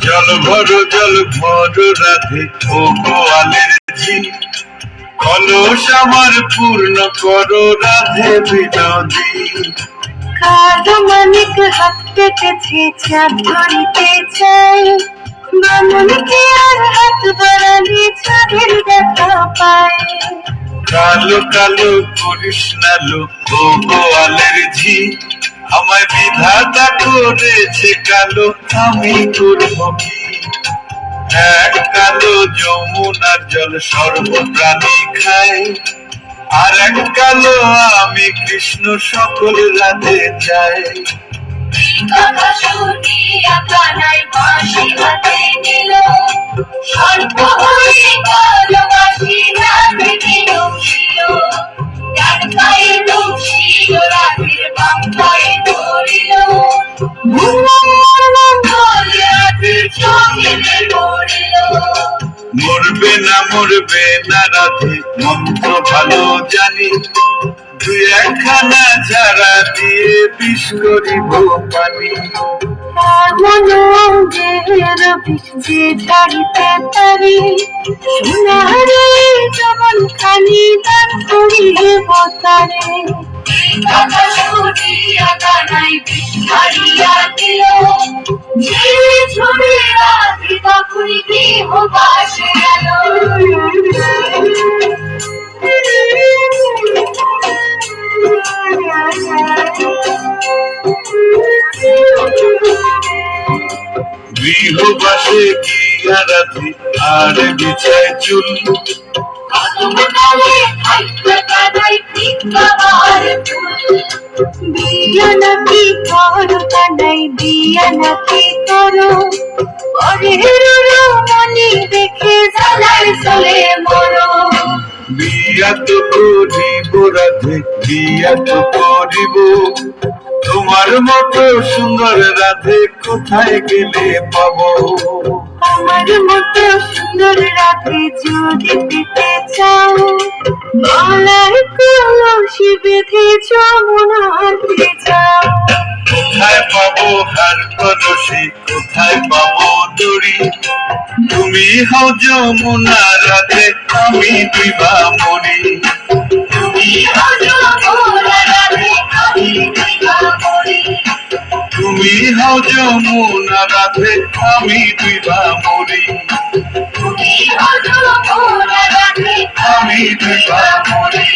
জল ভর রাধে ও গোয়ালের ঝি, কলস আমার পূর্ণ করো রাধে বিনোদী। কালো মানিক হাত কেটেছে চাঁদ ধরিতে চাই, বামনকে আর হাত বাড়ালে চাঁদের দেখা পায়। কালো কালো করিস না লো ও গোয়ালের ঝি, আমায় বিধাতা করেছে কালো, আমি করবো কি? এক কালো যমুনার জল সর্বপ্রাণী খায়, আর এক কালো আমি কৃষ্ণ সকল রাধে চাই। কথা শুনিয়া কানাই বাঁশি হাতে নিল, স্বল্প হয়ে ভালোবাসি রাধে বিনশিল। ডান পায়ে বসিল রাধের বাম পায়ে ধরিল, বলে রাধের সঙ্গে পড়িল। মরবে না রাধে মন্ত্র ভালো জানি, দুই একখানা ঝাড়া দিয়ে বিষ করিব পানি। মনোঙ্গের বিষ যে ঝাড়িতে পারি, সোনারে যেমন খানি দান করিব তারে। কথা শুনিয়া কানাই বিষ ছাড়িয়া দিল, ঝিরে ঝরে রাধে তখনই গৃহবাসে গেল। গৃহবাসে গিয়া রাধে আর বিছায় চুল, বিয়া নাকি করো কানাই বিয়া নাকি করো, পরের মনি দেখে জ্বালায় চলে মরো। বিয়া তো করিব রাধে বিয়া তো করিব, তোমার মতো সুন্দর রাধে কোথায় গেলে পাবো? আমার মতো সুন্দর রাধে যদি পেতে চাও, গলার কলসি বেঁধে যমুনাতে যাও। কোথায় পাবো হার কলসি, কোথায় পাবো দড়ি? তুমি হও যমুনা রাধে, আমি বিভা মরি। তুমি হও যমুনা রাধে, আমি বিভা মরি। তুমি হও যমুনা রাধে, আমি বিভা মরি। তুমি হও যমুনা রাধে, আমি বিভা মরি।